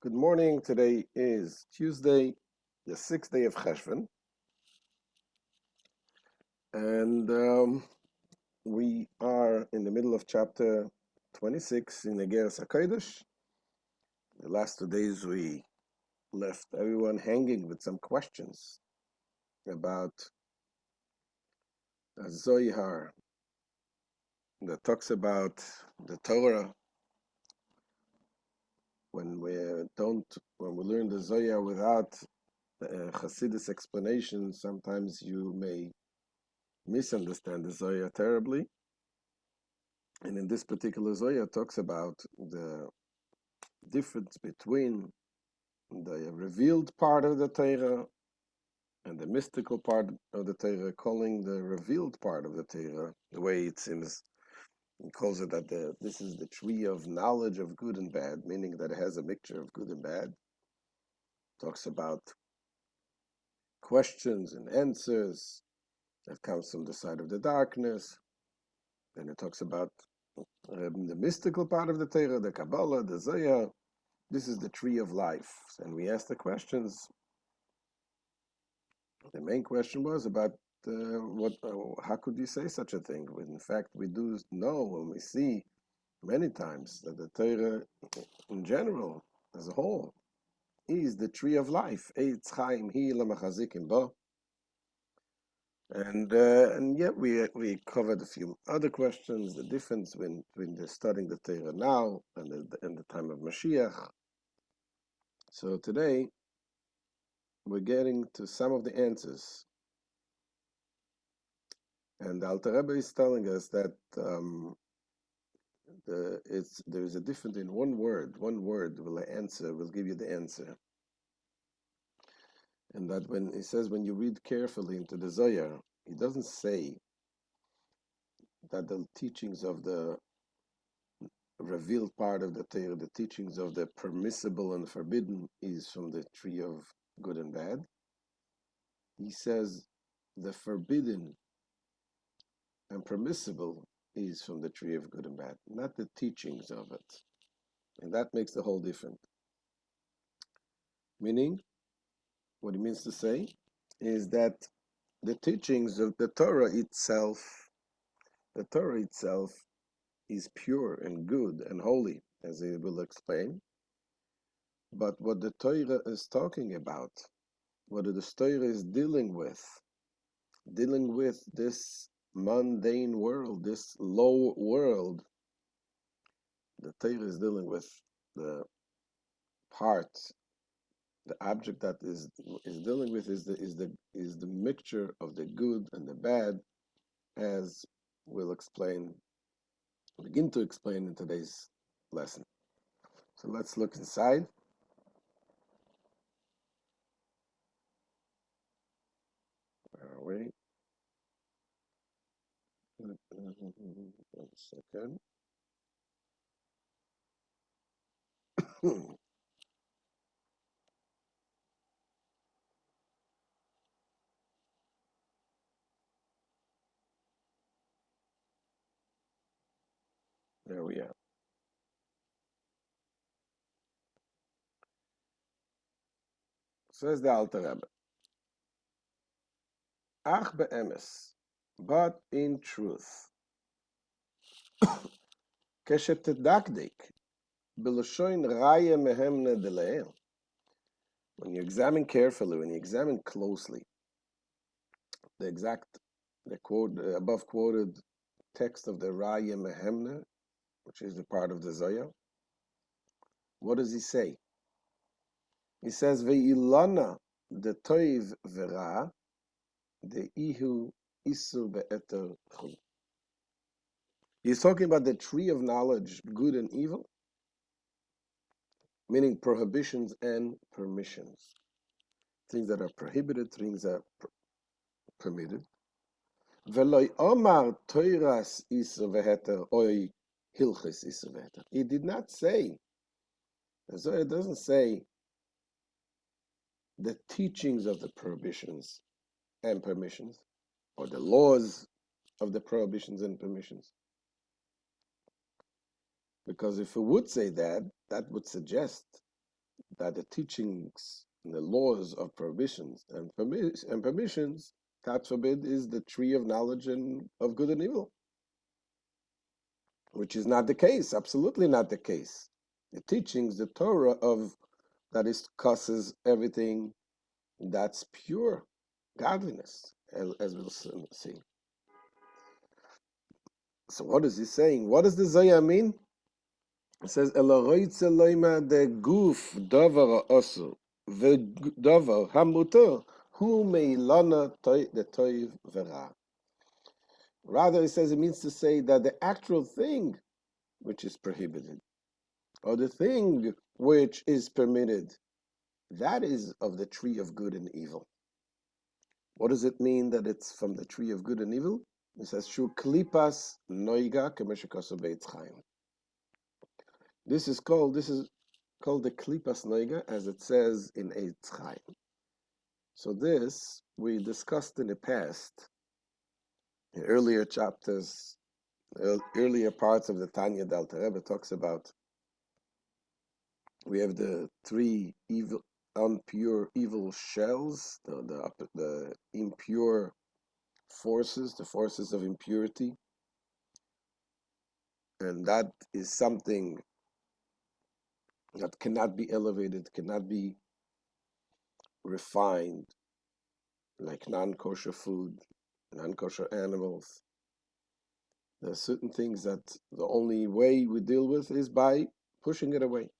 Good morning. Today is Tuesday, the 6th day of Cheshvan, and we are in the middle of chapter 26 in Igeret Hakodesh. The last 2 days we left everyone hanging with some questions about a Zohar that talks about the Torah. When we learn the Zohar without Hasidus explanation, sometimes you may misunderstand the Zohar terribly. And in this particular Zohar talks about the difference between the revealed part of the Torah and the mystical part of the Torah, calling the revealed part of the Torah, the way it seems, he calls it that this is the tree of knowledge of good and bad, meaning that it has a mixture of good and bad. Talks about questions and answers that comes from the side of the darkness. Then it talks about the mystical part of the Torah, the Kabbalah, the Zohar. This is the tree of life. And we asked the questions. The main question was about how could you say such a thing? When in fact, we do know when we see many times that the Torah in general, as a whole, is the tree of life. Eitz Chaim hi l'machazikim bo. And yet we covered a few other questions, the difference between the studying the Torah now and the time of Mashiach. So today we're getting to some of the answers. And the Alter Rebbe is telling us that there is a difference in one word. One word will give you the answer. And that when he says, when you read carefully into the Zohar, he doesn't say that the teachings of the revealed part of the Torah, the teachings of the permissible and forbidden, is from the tree of good and bad. He says the forbidden and permissible is from the tree of good and bad, not the teachings of it. And that makes the whole different. Meaning, what he means to say is that the teachings of the Torah itself is pure and good and holy, as he will explain. But what the Torah is talking about, what the Torah is dealing with this mundane world, this low world, the Torah is dealing with the part, the object that is dealing with is the mixture of the good and the bad, as we'll begin to explain in today's lesson. So let's look inside. Where are we? 1 second. There we are. Says the Alter Rebbe, Ach be'emes, but in truth, keshetedakdik, b'loshoin raya mehemne deleel. When you examine carefully, when you examine closely, the above quoted text of the Raya Mehemne, which is the part of the Zohar, what does he say? He says, Ve'ilana de toiv vera, de ihu isu be'eter chu. He's talking about the tree of knowledge, good and evil, meaning prohibitions and permissions. Things that are prohibited, things that are permitted. Ve'loi omar toiras isu ve'eter oi hilchis isu ve'eter. He did not say, the Zohar doesn't say the teachings of the prohibitions and permissions, or the laws of the prohibitions and permissions. Because if it would say that, that would suggest that the teachings and the laws of prohibitions and permissions, God forbid, is the tree of knowledge and of good and evil, which is not the case, absolutely not the case. The teachings, the Torah of that discusses everything that's pure godliness, as we'll see. So what is he saying? What does the Zohar mean? It says, "Elohoitze loima de guf davar osur v'davar hamuter hu meilana de toiv v'ra." Rather, it says it means to say that the actual thing which is prohibited, or the thing which is permitted, that is of the tree of good and evil. What does it mean that it's from the tree of good and evil? It says, "Shu klipas noiga kemeshikaso beitz chaim." This is called the klipas noiga, as it says in Eitz Chaim. So this we discussed in the past, in earlier chapters, earlier parts of the Tanya. The Alter Rebbe talks about. We have the three impure evil shells, the impure forces, the forces of impurity, and that is something that cannot be elevated, cannot be refined, like non-kosher food, non-kosher animals. There are certain things that the only way we deal with is by pushing it away.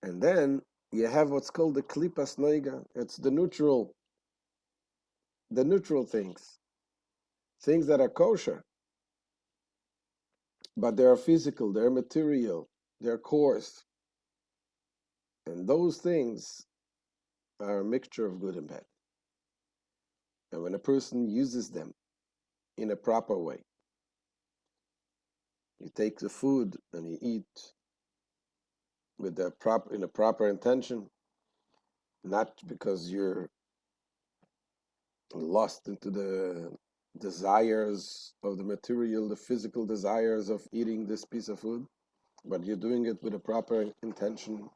And then you have what's called the klipas noiga. It's the neutral things that are kosher, but they are physical, they're material, they're coarse. And those things are a mixture of good and bad. And when a person uses them in a proper way, you take the food and you eat with in a proper intention, not because you're lost into the desires of the material, the physical desires of eating this piece of food, but you're doing it with a proper intention,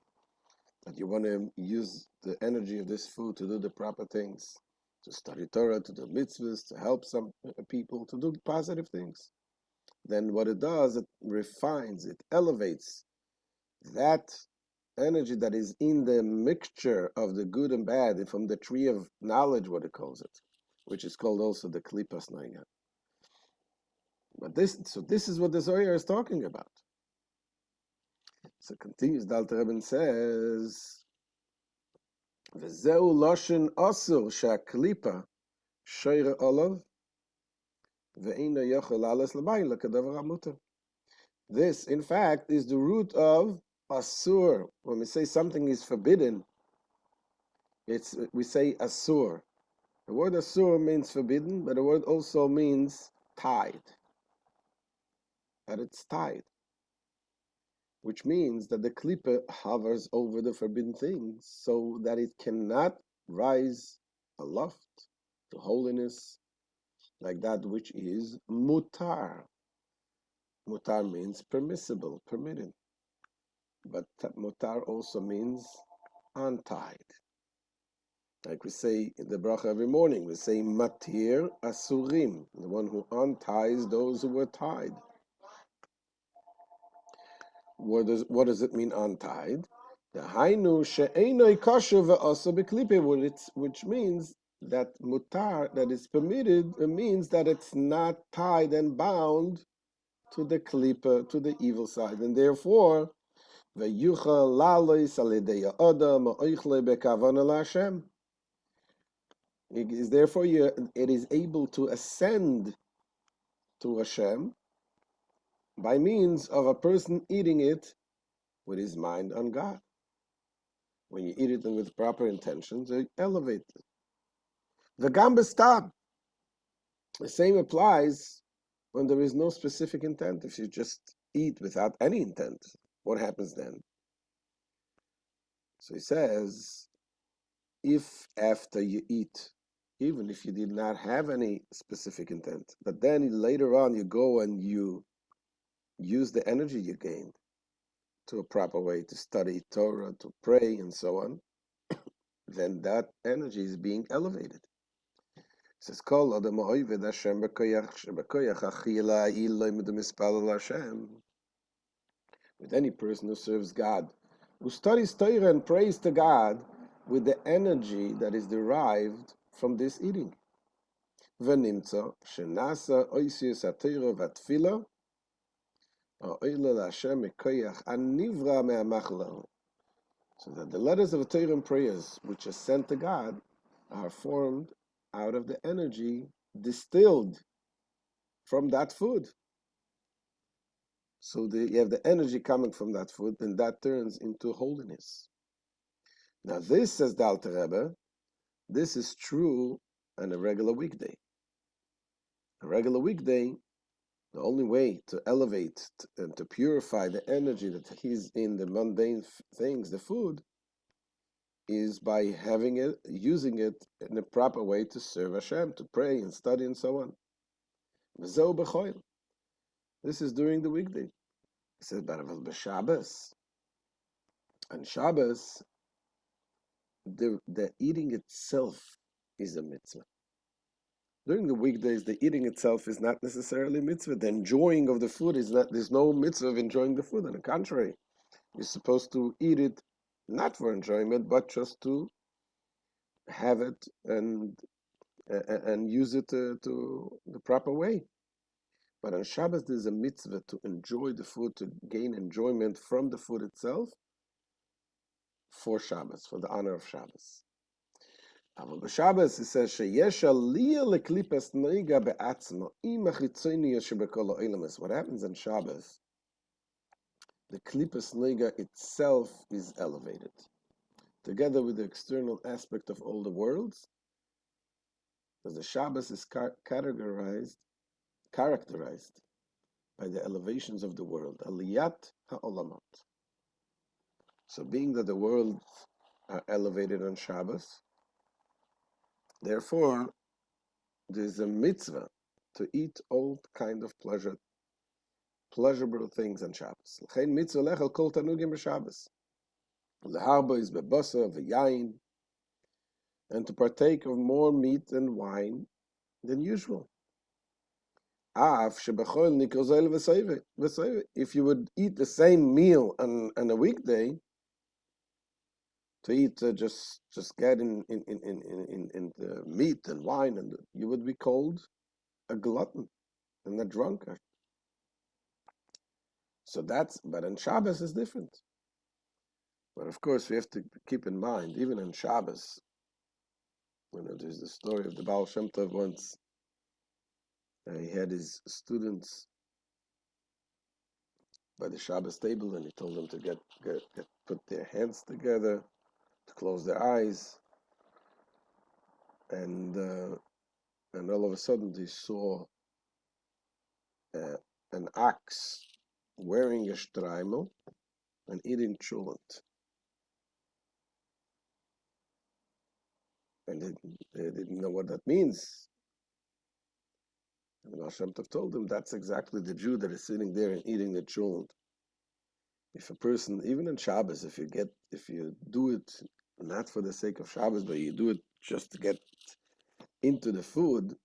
that you want to use the energy of this food to do the proper things, to study Torah, to do mitzvahs, to help some people, to do positive things. Then what it does, it refines, it elevates that energy that is in the mixture of the good and bad from the tree of knowledge, what it calls it, which is called also the klipas noiga. But this is what the Zohar is talking about. So continues, the Alter Rebbe says, "V'zeu loshen asur she'aklipa shoyre olav ve'eino yochel alas l'mayim l'kadavar hamuter." This, in fact, is the root of asur. When we say something is forbidden, we say asur. The word asur means forbidden, but the word also means tied. That it's tied, which means that the klipa hovers over the forbidden things so that it cannot rise aloft to holiness like that which is mutar. Mutar means permissible, permitted. But mutar also means untied. Like we say in the bracha every morning, we say matir asurim, the one who unties those who were tied. What does it mean untied? The hainu she'enoi kosher ve'asa beklipe, which means that mutar, that is permitted, it means that it's not tied and bound to the klipa, to the evil side, and therefore ve'yuchal lalois alidei ha'adam ha'oichle bekavana la'Hashem. It is therefore it is able to ascend to Hashem by means of a person eating it with his mind on God. When you eat it with proper intentions, you elevate it. The gamba stab. The same applies when there is no specific intent. If you just eat without any intent, what happens then? So he says, if after you eat, even if you did not have any specific intent, but then later on you go and you use the energy you gained to a proper way to study Torah, to pray, and so on, then that energy is being elevated. It says, "Kol adam ha'oved Hashem b'koyach achila iloi mispalel Hashem." With any person who serves God, who studies Torah and prays to God with the energy that is derived from this eating. V'nimtza shenasa oisius haTorah v'atfila ha'oile l'Hashem mikoyach anivra me'amachla. So that the letters of Torah and prayers which are sent to God are formed out of the energy distilled from that food. So you have the energy coming from that food, and that turns into holiness. Now this, says the Alter Rebbe, this is true on a regular weekday. A regular weekday, the only way to elevate and to purify the energy that is in the mundane things, the food, is by having it, using it in a proper way to serve Hashem, to pray and study and so on. This is during the weekday. It says, but Shabbos, on Shabbos, the eating itself is a mitzvah. During the weekdays, the eating itself is not necessarily mitzvah. The enjoying of the food is not, there's no mitzvah of enjoying the food. On the contrary, you're supposed to eat it not for enjoyment, but just to have it and use it to the proper way. But on Shabbos, there's a mitzvah to enjoy the food, to gain enjoyment from the food itself for Shabbos, for the honor of Shabbos. But Shabbos, it says, what happens on Shabbos, the klipas neiga itself is elevated. Together with the external aspect of all the worlds, because the Shabbos is characterized by the elevations of the world, aliyat ha'olamot. So being that the worlds are elevated on Shabbos, therefore, there's a mitzvah to eat all kind of pleasurable things on Shabbos. L'chein mitzvah lechel kol tanugim b'Shabbos. L'harba is bebasa v'yayin, and to partake of more meat and wine than usual. If you would eat the same meal on a weekday, to eat just get in the meat and wine, and you would be called a glutton and a drunkard. So but on Shabbos is different. But of course, we have to keep in mind, even on Shabbos, there's the story of the Baal Shem Tov once. He had his students by the Shabbos table, and he told them to put their hands together, to close their eyes, and all of a sudden they saw an ox wearing a shtreimel and eating cholent. And they didn't know what that means. And Baal Shem Tov told them that's exactly the Jew that is sitting there and eating the cholent. If a person, even on Shabbos, if you do it not for the sake of Shabbos, but you do it just to get into the food,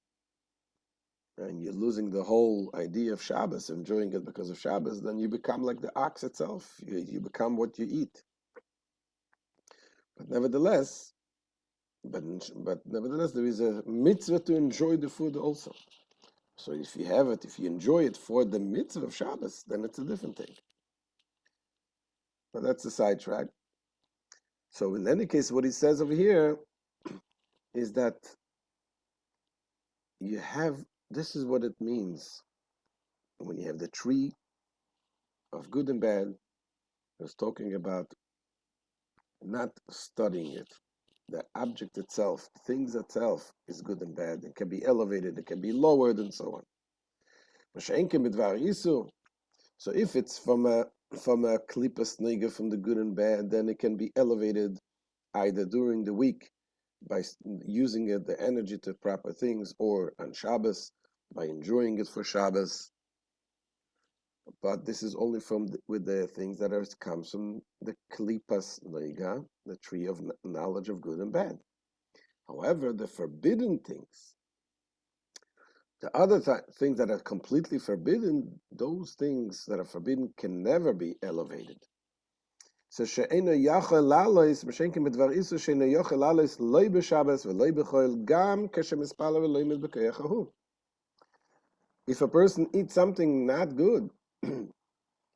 and you're losing the whole idea of Shabbos, enjoying it because of Shabbos, then you become like the ox itself. You become what you eat. But nevertheless, there is a mitzvah to enjoy the food also. So if you enjoy it for the mitzvah of Shabbos, then it's a different thing. But that's a sidetrack. So in any case, what he says over here is that this is what it means when you have the tree of good and bad. I was talking about not studying it. The object itself, things itself, is good and bad. It can be elevated, it can be lowered, and so on. So if it's from a klipas neiga, from the good and bad, then it can be elevated either during the week by using the energy to proper things, or on Shabbos by enjoying it for Shabbos. But this is only with the things that comes from the klipas leiga, the tree of knowledge of good and bad. However, the forbidden things, the other things that are completely forbidden, those things that are forbidden can never be elevated. So she'eno yachol lalois m'shenkin b'dvar isu she'eno yachol lalois loy b'Shabbos v'loy b'choil gam k'shemispala v'loy mit b'keyachahu. If a person eats something not good,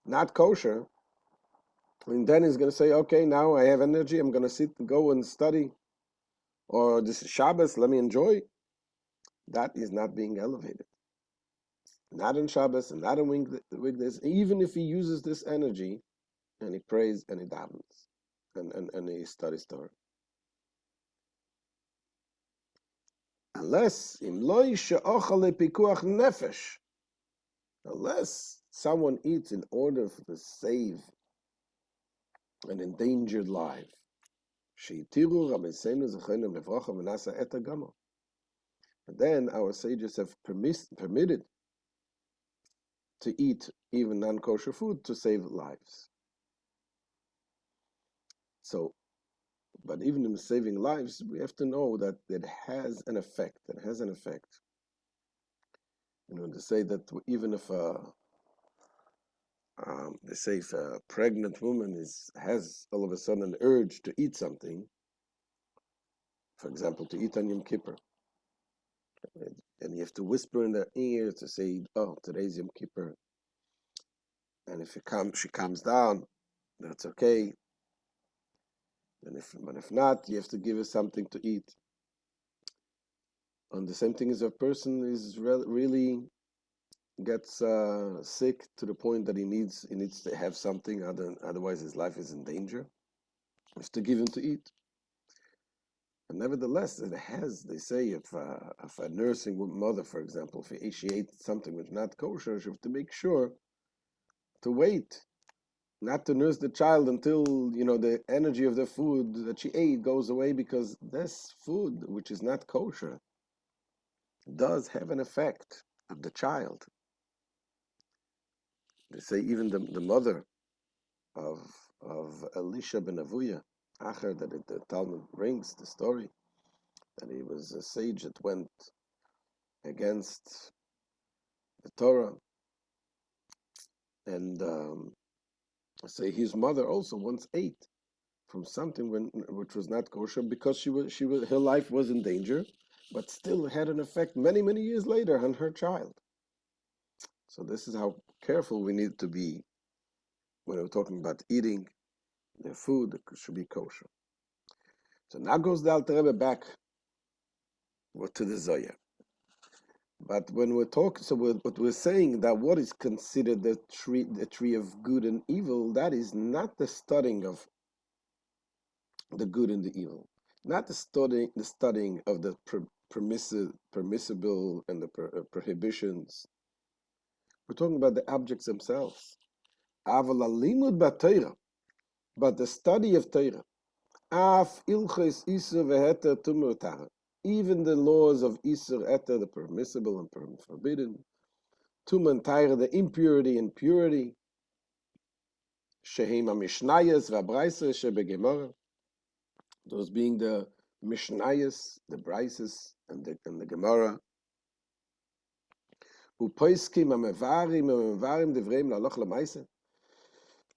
not kosher, and then he's going to say, okay, now I have energy, I'm going to sit and go and study, or this is Shabbos, let me enjoy. That is not being elevated. Not in Shabbos and not in weekdays, even if he uses this energy and he prays and he davens and he studies Torah. Unless someone eats in order to save an endangered life. And then our sages have permitted to eat even non-kosher food to save lives. So, but even in saving lives, we have to know that it has an effect. It has an effect. To say that even if they say if a pregnant woman has all of a sudden an urge to eat something, for example, to eat on Yom Kippur, and you have to whisper in their ear to say, "Oh, today's Yom Kippur," and if she calms down, that's okay. But if not, you have to give her something to eat. And the same thing as a person is really gets sick to the point that he needs to have something, otherwise his life is in danger. You have to give him to eat. But nevertheless, it has. They say if a nursing mother, for example, if she ate something which is not kosher, she have to make sure to wait, not to nurse the child until the energy of the food that she ate goes away, because this food which is not kosher does have an effect on the child. They say even the mother of Elisha ben Avuya, Acher, that the Talmud brings the story that he was a sage that went against the Torah, and say his mother also once ate from something which was not kosher, because her life was in danger, but still had an effect many years later on her child. So this is how careful we need to be when we're talking about eating the food that should be kosher. So now goes the Alter Rebbe back to the Zohar. But when we're talking, what we're saying, that what is considered the tree of good and evil, that is not the studying of the good and the evil, not the studying of the permissible and the prohibitions. We're talking about the objects themselves. But the study of Torah, even the laws of Isur Eter, the permissible and forbidden, Tuman Taira, the impurity and purity, Shehema Mishnayas Vabraisa Shebegemara, those being the Mishnayas, the Brises, and the Gemara.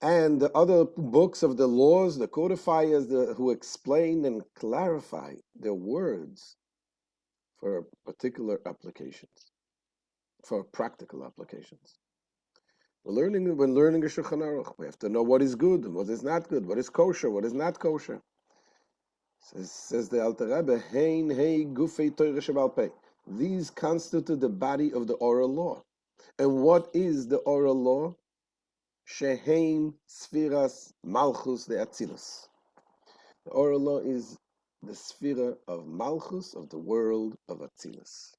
And the other books of the laws, the codifiers, who explain and clarify their words for particular applications, for practical applications. When learning a Shulchan Aruch, we have to know what is good and what is not good, what is kosher, what is not kosher. Says the Alter Rebbe, Hein Hei Gufei Torah Shebal Pei. These constitute the body of the oral law. And what is the oral law? Sheheim Sfiras Malchus de Atzilus. The oral law is the sphere of Malchus, of the world of Atzilus.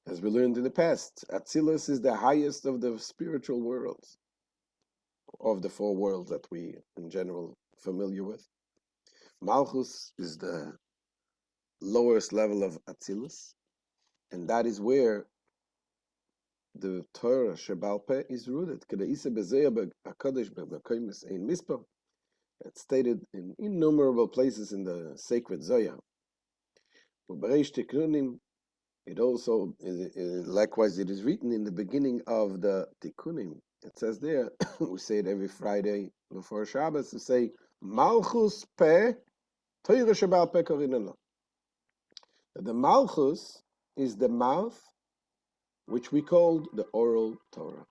As we learned in the past, Atzilus is the highest of the spiritual worlds, of the four worlds that we in general familiar with. Malchus is the lowest level of Atzilus, and that is where the Torah Shebal Peh is rooted. Igeret Hakodesh in Mispah. It's stated in innumerable places in the sacred Zohar. It also, likewise, it is written in the beginning of the Tikkunim. It says there, we say it every Friday before Shabbos, to say, Malchus Peh, Torah Shebal Peh Korinena. The Malchus is the mouth, which we called the oral Torah.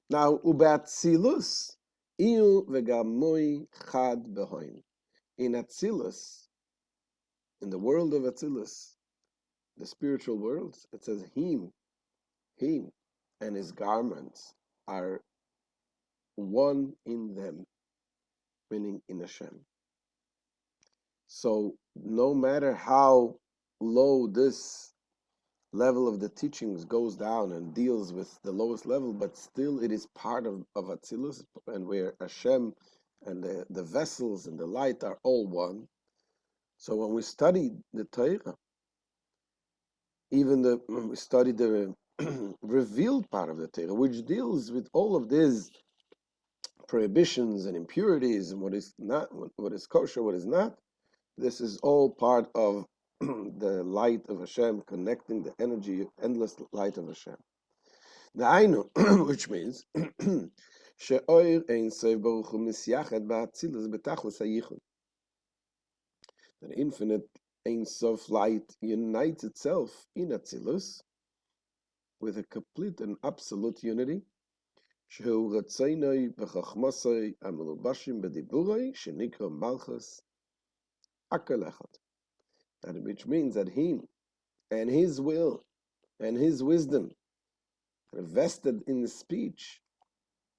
Now, Ubeatzilus, Iu Vegamoi Chad Behoin. In Atzilus, in the world of Atzilus, the spiritual world, it says him and his garments are one in them, meaning in Hashem. So no matter how low this level of the teachings goes down and deals with the lowest level, but still it is part of Atzilus, and where Hashem and the vessels and the light are all one. So when we study the Torah, when we study the revealed part of the Torah, which deals with all of these prohibitions and impurities and what is not, what is kosher, what is not, this is all part of the light of Hashem, connecting the energy, endless light of Hashem. The Ainu, which means she'oir ein sof baruch hu misyached ba'atzilus betachlis hayichud. The infinite Ein Sof light unites itself in Atzilus with a complete and absolute unity. Shehu ratzainoi v'chachmasoi amelubashim b'diburoi shenikra malchus akel echad. And which means that him and his will and his wisdom vested in the speech,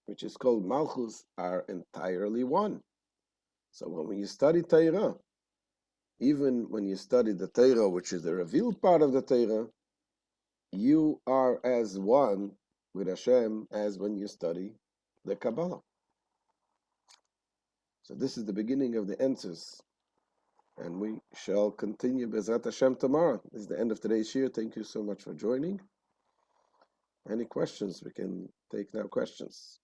which is called malchus, are entirely one. So when you study Torah, even when you study the Torah, which is the revealed part of the Torah, you are as one with Hashem as when you study the Kabbalah. So this is the beginning of the answers, and we shall continue Bezrat Hashem tomorrow. This is the end of today's shir. Thank you so much for joining. Any questions? We can take now questions.